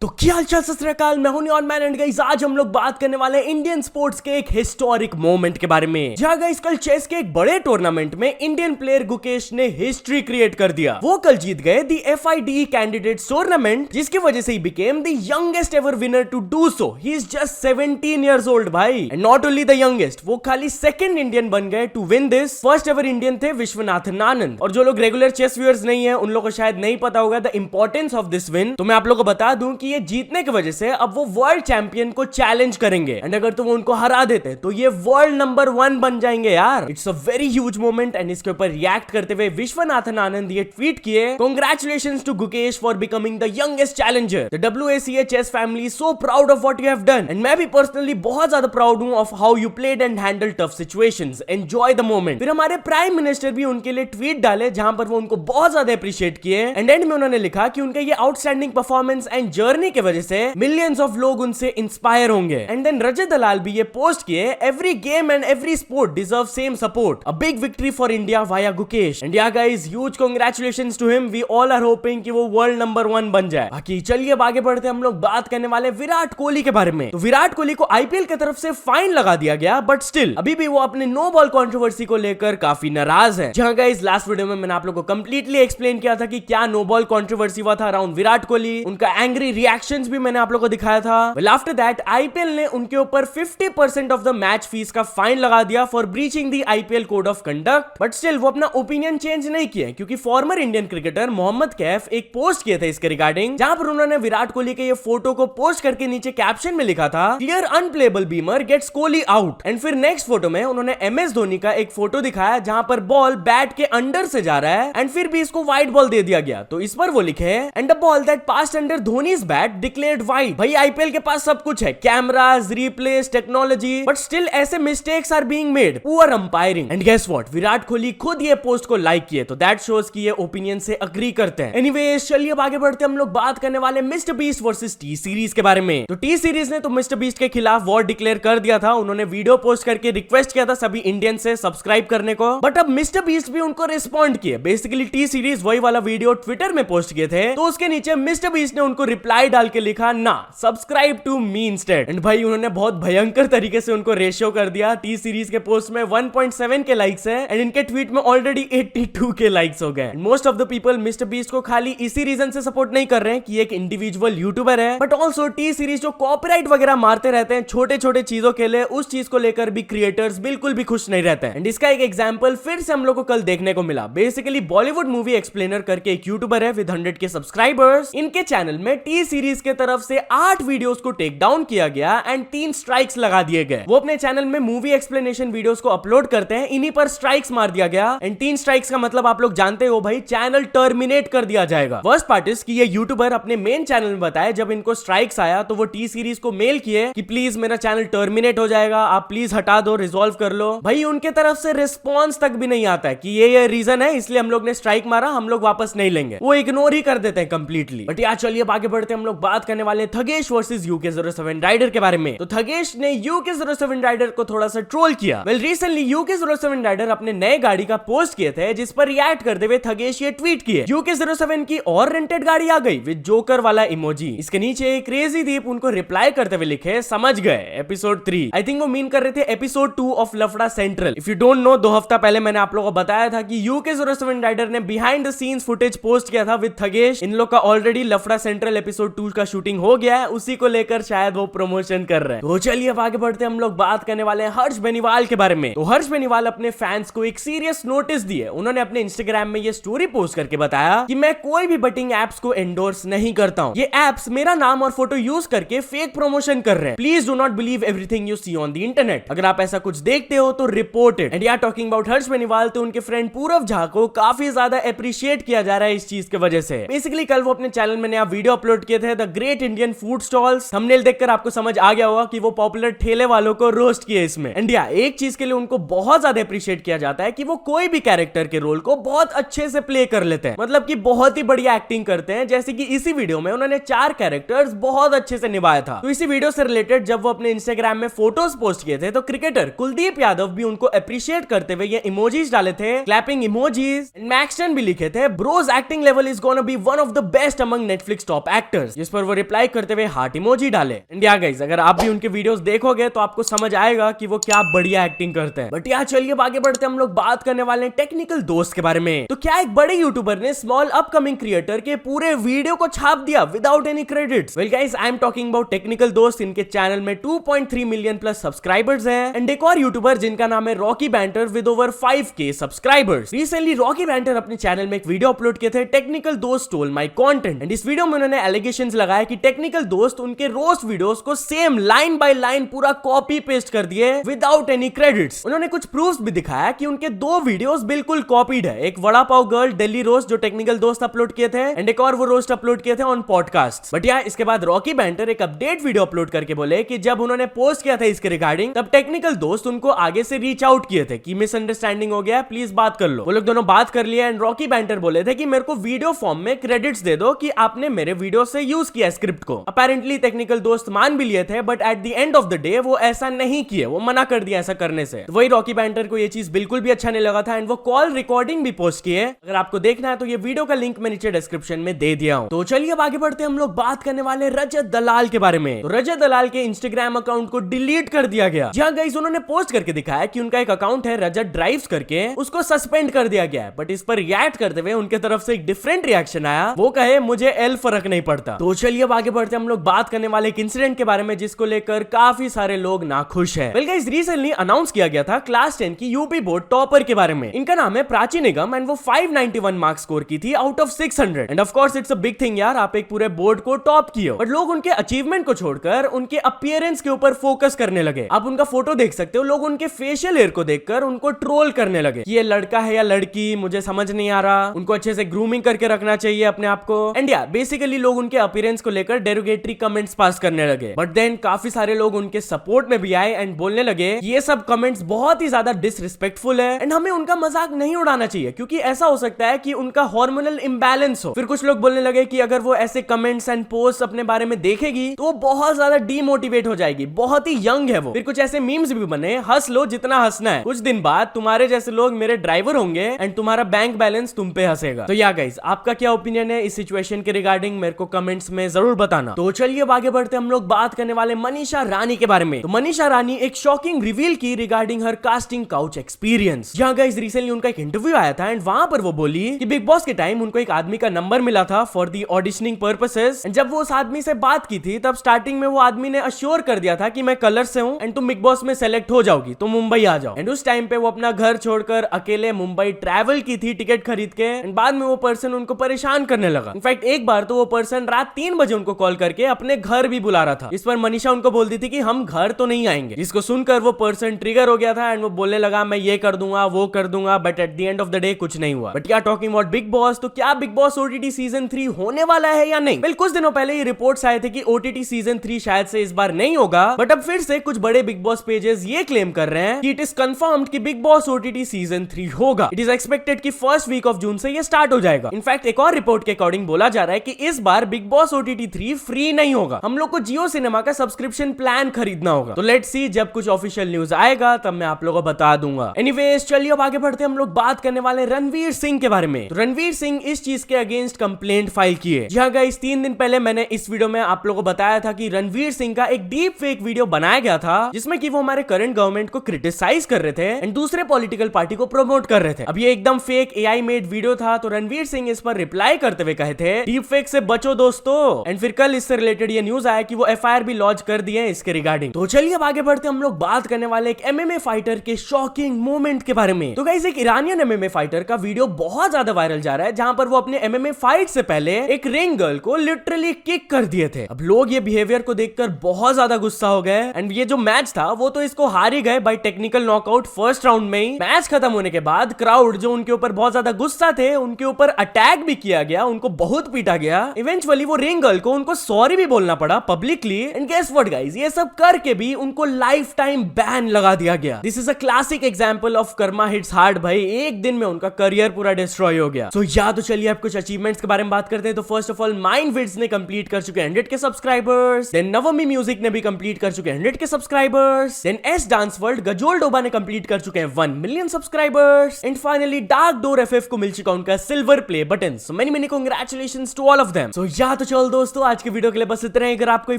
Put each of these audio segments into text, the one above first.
तो क्या हालचाल सत श्री अकाल, मैं हूं नियॉन मैन एंड गाइस आज हम लोग बात करने वाले हैं इंडियन स्पोर्ट्स के एक हिस्टोरिक मोमेंट के बारे में। जहां गाइस कल चेस के एक बड़े टूर्नामेंट में इंडियन प्लेयर गुकेश ने हिस्ट्री क्रिएट कर दिया। वो कल जीत गए दी FIDE कैंडिडेट्स टूर्नामेंट, जिसकी वजह से ही became the youngest ever winner to do so. He is just 17 years old भाई, and not only the youngest, वो खाली सेकंड इंडियन बन गए to win this. First ever Indian थे विश्वनाथन आनंद। और जो लोग रेगुलर चेस व्यूअर्स नहीं है उन लोगों को शायद नहीं पता होगा the importance of this win, तो मैं आप लोगों को बता दूं कि ये जीतने की वजह से अब वो वर्ल्ड चैंपियन को चैलेंज करेंगे, एंड अगर तुम उनको हरा देते तो ये वर्ल्ड नंबर 1 बन जाएंगे यार। It's a very huge moment. And इसके ऊपर रिएक्ट करते हुए विश्वनाथन आनंद ये ट्वीट किए, congratulations to Gukesh for becoming the youngest challenger. The WACA chess family so proud of what you have done, and मैं भी पर्सनली बहुत ज्यादा प्राउड हूं of how you played and handle tough situations. Enjoy the moment. फिर हमारे prime minister भी उनके लिए ट्वीट डाले जहां पर वो उनको बहुत ज्यादा अप्रिशिएट किए, एंड एंड में उन्होंने लिखा कि उनका ये आउटस्टैंडिंग परफॉर्मेंस एंड जर्नी की वजह से मिलियंस ऑफ लोग उनसे इंस्पायर होंगे। एंड देन रजत दलाल भी ये पोस्ट किए, every game and every sport deserve same support, a big victory for India via Gukesh. And yeah guys huge congratulations to him, we all are hoping कि वो world number 1 बन जाए। बाकी चलिए अब आगे बढ़ते हैं, हम लोग बात करने वाले विराट कोहली के बारे में। तो विराट कोहली को IPL की तरफ से फाइन लगा दिया गया, बट स्टिल अभी भी वो अपने नो बॉल कंट्रोवर्सी को लेकर काफी नाराज है। जहां गाइस लास्ट वीडियो में मैंने आप लोगों को कंप्लीटली एक्सप्लेन किया था कि क्या नो बॉल कंट्रोवर्सी हुआ था अराउंड विराट कोहली, उनका एंग्री रिएक्शंस भी मैंने आप लोगों को दिखाया था। Well, after that, IPL ने उनके ऊपर 50% ऑफ द मैच फीस का फाइन लगा दिया for breaching the IPL code of conduct, but still वो अपना ओपिनियन चेंज नहीं किए, क्योंकि former Indian cricketer Mohammad Kaif एक पोस्ट किए थे इसके रिगार्डिंग, जहां पर उन्होंने विराट कोहली के ये फोटो को पोस्ट करके नीचे कैप्शन में लिखा था, clear unplayable beamer gets Kohli out. And फिर नेक्स्ट फोटो में उन्होंने MS धोनी का एक फोटो दिखाया जहां पर बॉल बैट के अंडर से जा रहा है, एंड फिर भी इसको वाइड बॉल दे दिया गया। तो इस पर वो लिखे, and the ball that passed under Dhoni's bat declared wide. भाई IPL के पास सब कुछ है, cameras, replays, technology, but still ऐसे mistakes are being made, poor umpiring. And guess what, Virat Kohli खुद ये पोस्ट को लाइक किए, तो दैट शोज कि ये ओपिनियन से अग्री करते हैं। एनीवेज चलिए अब आगे बढ़ते हैं, हम लोग बात करने वाले mister beast versus T series के बारे में। तो टी सीरीज ने तो मिस्टर बीस्ट के खिलाफ वॉर डिक्लेयर कर दिया था, उन्होंने वीडियो पोस्ट करके रिक्वेस्ट किया था सभी इंडियन से सब्सक्राइब करने को, बट अब मिस्टर बीस्ट भी उनको रिस्पॉन्ड किए। बेसिकली टी सीरीज वही वाला वीडियो ट्विटर में पोस्ट किए थे, तो उसके नीचे मिस्टर बीस्ट ने उनको रिप्लाई डाल के लिखा, ना subscribe to me instead. And भाई उन्होंने बहुत भयंकर तरीके से उनको रेशियो कर दिया। टी सीरीज के पोस्ट में 1.7 के लाइक्स है, एंड इनके ट्वीट में ऑलरेडी 82 के लाइक्स हो गए। Most of the people mister beast को खाली इसी रीजन से सपोर्ट नहीं कर रहे हैं कि एक इंडिविजुअल यूट्यूबर है, बट ऑल्सो टी सीरीज जो कॉपीराइट वगैरह मारते रहते हैं छोटे छोटे चीजों के लिए, उस चीज को लेकर भी क्रिएटर्स बिल्कुल भी खुश नहीं रहते हैं। एंड इसका एक एग्जांपल फिर से हम लोग को कल देखने को मिला। बेसिकली बॉलीवुड मूवी एक्सप्लेनर करके एक यूट्यूबर है विद 100 के सब्सक्राइबर्स, इनके चैनल में टी सीरीज के तरफ से 8 वीडियोस को टेक डाउन किया गया एंड 3 स्ट्राइक्स लगा दिए गए। वो अपने चैनल में मूवी एक्सप्लेनेशन वीडियोस को अपलोड करते हैं, इन्हीं पर स्ट्राइक्स मार दिया गया। एंड 3 स्ट्राइक्स का मतलब आप लोग जानते हो भाई, चैनल टर्मिनेट कर दिया जाएगा। वर्स्ट पार्ट इज कि ये यूट्यूबर अपने मेन चैनल में बताया जब इनको स्ट्राइक्स आया तो वो टी सीरीज को मेल किए कि प्लीज मेरा चैनल टर्मिनेट हो जाएगा, आप प्लीज हटा दो, रिजॉल्व कर लो। भाई उनके तरफ से रिस्पॉन्स तक भी नहीं आता है कि ये रीजन है इसलिए हम लोग ने स्ट्राइक मारा, हम लोग वापस नहीं लेंगे, वो इग्नोर ही कर देते हैं कंप्लीटली। बट यार चलिए अब आगे बढ़ते हैं, हम लोग बात करने वाले थगेश वर्सेस UK07 राइडर के बारे में। तो थगेश ने UK07 राइडर को थोड़ा सा ट्रोल किया। वेल रिसेंटली UK07 राइडर अपने नए गाड़ी का पोस्ट किए थे, जिस पर रिएक्ट करते हुए थगेश ये ट्वीट किए, UK07 की और रेंटेड गाड़ी आ गई विद जोकर वाला इमोजी। इसके नीचे क्रेजी दीप उनको रिप्लाई करते हुए लिखे, समझ गए एपिसोड 3। आई थिंक वो मीन कर रहे थे एपिसोड 2 ऑफ लफड़ा central. If you don't know, 2 हफ्ता पहले मैंने आप लोगों को बताया था कि UK07 राइडर ने behind the scenes footage post किया था विद थगेश। इन लोग का ऑलरेडी लफड़ा सेंट्रल एपिसोड 2 का शूटिंग हो गया है, उसी को लेकर शायद वो प्रमोशन कर रहे हैं। तो चलिए अब आगे बढ़ते हैं, हम लोग बात करने वाले हैं हर्ष बेनीवाल के बारे में। तो हर्ष बेनीवाल अपने फैंस को एक सीरियस नोटिस दिए। उन्होंने अपने इंस्टाग्राम में ये स्टोरी पोस्ट करके बताया कि मैं कोई भी बेटिंग एप्स को एंडोर्स नहीं करता हूं, ये एप्स मेरा नाम और फोटो यूज करके फेक प्रमोशन कर रहे हैं। Please do not believe everything you see on the internet. अगर आप ऐसा कुछ देखते हो तो रिपोर्ट इट। एंड यार टॉकिंग अबाउट हर्ष बेनीवाल, तो उनके फ्रेंड पूरव झा को काफी ज्यादा अप्रिशिएट किया जा रहा है इस चीज की वजह से। बेसिकली कल वो अपने चैनल में नया वीडियो अपलोड किए थे, the great Indian food stalls. Thumbnail देखकर आपको समझ आ गया होगा कि वो पॉपुलर ठेले वालों को रोस्ट किए इसमें। एंड या एक चीज के लिए उनको बहुत ज्यादा अप्रिशिएट किया जाता है कि वो कोई भी कैरेक्टर के रोल को बहुत अच्छे से प्ले कर लेते हैं, मतलब कि बहुत ही बढ़िया एक्टिंग करते हैं। जैसे कि इसी वीडियो में उन्होंने 4 कैरेक्टर्स बहुत अच्छे से निभाया था। तो इसी वीडियो से रिलेटेड जब वो अपने इंस्टाग्राम में फोटोज पोस्ट किए थे, तो क्रिकेटर कुलदीप यादव भी उनको अप्रिशिएट करते हुए ये इमोजीज डाले थे, क्लैपिंग इमोजीज। मैक्सटन भी लिखे थे, bro's acting level is gonna be one of the best among Netflix top actors. Banners, जिस पर वो रिप्लाई करते हुए हार्ट इमोजी डाले। इंडिया गाइस, अगर आप भी उनके वीडियोस देखोगे तो आपको समझ आएगा कि वो क्या बढ़िया एक्टिंग करते हैं। बट यार चलिए आगे बढ़ते, हम लोग बात करने वाले हैं टेक्निकल दोस्त के बारे में। तो क्या एक बड़े यूट्यूबर ने स्मॉल अपकमिंग क्रिएटर के पूरे वीडियो को छाप दिया without any credits? Well guys, I am talking about technical दोस्त। इनके चैनल में 2.3 मिलियन प्लस सब्सक्राइबर्स हैं। एंड एक और यूट्यूबर जिनका नाम है Rocky banter with over 5K subscribers. Recently Rocky banter अपने चैनल में एक वीडियो अपलोड किए थे, टेक्निकल दोस्त स्टोल माय कंटेंट। एंड इस वीडियो में उन्होंने एलिगेशंस लगाया कि टेक्निकल दोस्त उनके रोस्ट वीडियोस को सेम लाइन बाय लाइन पूरा कॉपी पेस्ट कर दिए विदाउट एनी क्रेडिट्स। उन्होंने कुछ प्रूफ्स भी दिखाया कि उनके दो वीडियोस बिल्कुल कॉपीड है। एक वड़ा पाव गर्ल दिल्ली रोस्ट जो टेक्निकल दोस्त अपलोड किए थे, एंड एक और वो रोस्ट अपलोड किए थे ऑन पॉडकास्ट। बट यार इसके बाद रॉकी बैंटर एक अपडेट वीडियो अपलोड करके बोले कि जब उन्होंने पोस्ट किया था इसके रिगार्डिंग, तब टेक्निकल दोस्त उनको आगे से रीच आउट किए थे कि मिसअंडरस्टैंडिंग हो गया, प्लीज बात कर लो। वो लोग दोनों बात कर लिया। एंड रॉकी बैंटर बोले थे कि मेरे को वीडियो फॉर्म में क्रेडिट्स दे दो कि आपने मेरे वीडियो से यूज किया स्क्रिप्ट को। अपेरेंटली टेक्निकल दोस्त मान भी लिए थे, but at the end of the day वो ऐसा नहीं किए, वो मना कर दिया ऐसा करने से। तो वही रॉकी बैंटर को ये चीज बिल्कुल भी अच्छा नहीं लगा था एंड वो कॉल रिकॉर्डिंग भी पोस्ट किए। अगर आपको देखना है तो ये वीडियो का लिंक मैं नीचे डिस्क्रिप्शन में दे दिया हूं। तो चलिए अब आगे बढ़ते हैं, हम लोग बात करने वाले रजत दलाल के बारे में। तो रजत दलाल के इंस्टाग्राम अकाउंट को डिलीट कर दिया गया। जहां गाइस उन्होंने पोस्ट करके दिखाया कि उनका एक अकाउंट है रजत ड्राइव्स करके, उसको सस्पेंड कर दिया गया है। बट इस पर रिएक्ट करते हुए उनके तरफ से एक डिफरेंट रिएक्शन आया। वो कहे मुझे एल फर्क नहीं पड़ता। तो चलिए अब आगे बढ़ते हैं, हम लोग बात करने वाले एक इंसिडेंट के बारे में जिसको लेकर काफी सारे लोग नाखुश हैं। वेल गाइस, रिसेंटली अनाउंस किया गया था क्लास 10 की यूपी बोर्ड टॉपर के बारे में। इनका नाम है प्राची निगम एंड वो 591 मार्क्स स्कोर की थी out of 600। End of course it's a big thing यार, आप एक पूरे बोर्ड को टॉप किए हो। बट लोग उनके अचीवमेंट को छोड़कर उनके अपीयरेंस के ऊपर फोकस करने लगे। आप उनका फोटो देख सकते हो, लोग उनके फेशियल हेयर को देखकर उनको ट्रोल करने लगे कि ये लड़का है या लड़की, मुझे समझ नहीं आ रहा, उनको अच्छे से ग्रूमिंग करके रखना चाहिए अपने आप को। एंड या बेसिकली लोग उनके अपीयरेंस को लेकर डेरोगेटरी कमेंट्स पास करने लगे। बट देन काफी सारे लोग उनके सपोर्ट में भी आए एंड बोलने लगे कि ये सब कमेंट्स बहुत ही ज्यादा डिसरिस्पेक्टफुल है एंड हमें उनका मजाक नहीं उड़ाना चाहिए, क्योंकि ऐसा हो सकता है कि उनका हार्मोनल इंबैलेंस हो। फिर कुछ लोग बोलने लगे कि अगर वो ऐसे कमेंट्स एंड पोस्ट अपने बारे में देखेगी तो वो बहुत ज्यादा डीमोटिवेट हो जाएगी, बहुत ही यंग है वो। फिर कुछ ऐसे मीम्स भी बने, हंस लो जितना हंसना है, कुछ दिन बाद तुम्हारे जैसे लोग मेरे ड्राइवर होंगे एंड तुम्हारा बैंक बैलेंस तुम पे हंसेगा। तो या गाइस, आपका क्या ओपिनियन है इस सिचुएशन के रिगार्डिंग, मेरे को कमेंट्स में जरूर बताना। तो चलिए अब आगे बढ़ते, हम लोग बात करने वाले मनीषा रानी के बारे में। तो मनीषा रानी एक शॉकिंग रिवील की रिगार्डिंग हर कास्टिंग काउच एक्सपीरियंस। जहां गाइस रिसेंटली उनका एक इंटरव्यू आया था एंड वहां पर वो बोली कि बिग बॉस के टाइम उनको एक आदमी का नंबर मिला था for the auditioning purposes. And जब वो उस आदमी से बात की थी तब स्टार्टिंग में वो आदमी ने अश्योर कर दिया था कि मैं कलर से हूं एंड तुम बिग बॉस में सेलेक्ट हो जाओगी तो मुंबई आ जाओ। एंड उस टाइम पे वो अपना घर छोड़कर अकेले मुंबई ट्रैवल की थी टिकट खरीद के। एंड बाद में वो पर्सन उनको परेशान करने लगा। इनफैक्ट एक बार तो वो पर्सन रात 3 बजे उनको कॉल करके अपने घर भी बुला रहा था। इस पर मनीषा उनको बोलती थी कि हम घर तो नहीं आएंगे, जिसको सुनकर वो पर्सन ट्रिगर हो गया था एंड वो बोलने लगा मैं ये कर दूंगा वो कर दूंगा। But at the end of the day कुछ नहीं हुआ। बट क्या टॉकिंग अबाउट बिग बॉस, तो क्या बिग बॉस ओटीटी सीजन 3 होने वाला है या नहीं? कुछ दिनों पहले ये रिपोर्ट्स आए थे कि ओटीटी सीजन 3 शायद से इस बार नहीं होगा। बट अब फिर से कुछ बड़े बिग बॉस पेजेस ये क्लेम कर रहे हैं कि इट इज कंफर्म्ड कि बिग बॉस ओटीटी सीजन 3 होगा। इट इज एक्सपेक्टेड कि फर्स्ट वीक ऑफ जून से ये स्टार्ट हो जाएगा। इनफैक्ट एक और रिपोर्ट के अकॉर्डिंग बोला जा रहा है कि इस बार बिग बॉस ओटीटी 3 फ्री नहीं होगा, हम लोग को जियो सिनेमा का सब्सक्रिप्शन प्लान खरीदना होगा। तो लेट्स सी, जब कुछ ऑफिशियल न्यूज आएगा तब मैं आप लोगों को बता दूंगा। एनीवेज चलिए अब आगे बढ़ते, हम लोग बात करने वाले रणवीर सिंह के बारे में। तो रणवीर सिंह इस चीज के अगेंस्ट कंप्लेंट फाइल की है। जी हाँ गाइस, 3 दिन पहले मैंने इस वीडियो में आप लोगों को बताया था कि रणवीर सिंह का एक डीप फेक वीडियो बनाया गया था जिसमें कि वो हमारे करंट गवर्नमेंट को क्रिटिसाइज कर रहे थे एंड दूसरे पॉलिटिकल पार्टी को प्रमोट कर रहे थे। अब ये एकदम फेक एआई मेड वीडियो था। तो रणवीर सिंह इस पर रिप्लाई करते हुए कहे थे डीप फेक से बचो दोस्तों। एंड फिर कल इससे रिलेटेड ये न्यूज आया कि वो एफआईआर भी लॉन्च कर दिए हैं इसके रिगार्डिंग। तो चलिए अब आगे बढ़ते, हम लोग बात करने वाले एक एमएमए फाइटर के शॉकिंग मोमेंट के बारे में। तो गाइस, एक ईरानियन एमएमए फाइटर का वीडियो बहुत ज्यादा वायरल जा रहा है जहां पर वो अपने एमएमए फाइट से पहले एक रिंग गर्ल को लिटरली किक कर दिए थे। अब लोग ये बिहेवियर को देखकर बहुत ज्यादा गुस्सा हो गए एंड ये जो मैच था वो तो इसको हार ही गए by technical knockout first round में ही। मैच खत्म होने के बाद क्राउड जो उनके ऊपर बहुत ज्यादा गुस्सा थे उनके ऊपर अटैक भी किया गया, उनको बहुत पीटा गया। इवेंचुअली वो रिंग गर्ल को उनको सॉरी भी बोलना पड़ा publicly. And guess what guys, ये सब करके भी उनको लाइफ टाइम बैन लगा दिया गया। This is a classic example of Karma hits hard. भाई एक दिन में उनका करियर पूरा डिस्ट्रॉय हो गया। तो चलिए अब कुछ अचीवमेंट्स के बारे में बात करते हैं। तो फर्स्ट ऑफ ऑल माइंडविड्स ने कंप्लीट कर चुके 100 के सब्सक्राइबर्स। देन नवमी म्यूजिक ने भी कंप्लीट कर चुके 100 के subscribers. Then S dance world गजोल डोबा ने कंप्लीट कर चुके हैं 1 million subscribers. And finally dark door FF को मिल चुका उनका silver play button. So many congratulations to all of them. So तो चल दोस्तों, आज की वीडियो के लिए बस इतना ही। अगर आपको ये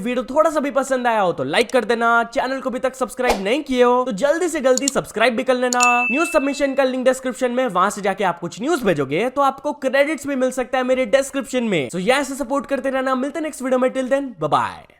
वीडियो थोड़ा सा भी पसंद आया हो तो लाइक कर देना, चैनल को अभी तक सब्सक्राइब नहीं किए हो तो जल्दी से जल्दी सब्सक्राइब भी कर लेना। न्यूज सबमिशन का लिंक डिस्क्रिप्शन में, वहां से जाके आप कुछ न्यूज भेजोगे तो आपको क्रेडिट्स भी मिल सकता है मेरे डिस्क्रिप्शन में। सो ऐसे सपोर्ट करते रहना। मिलते हैं नेक्स्ट वीडियो में। Till then bye bye.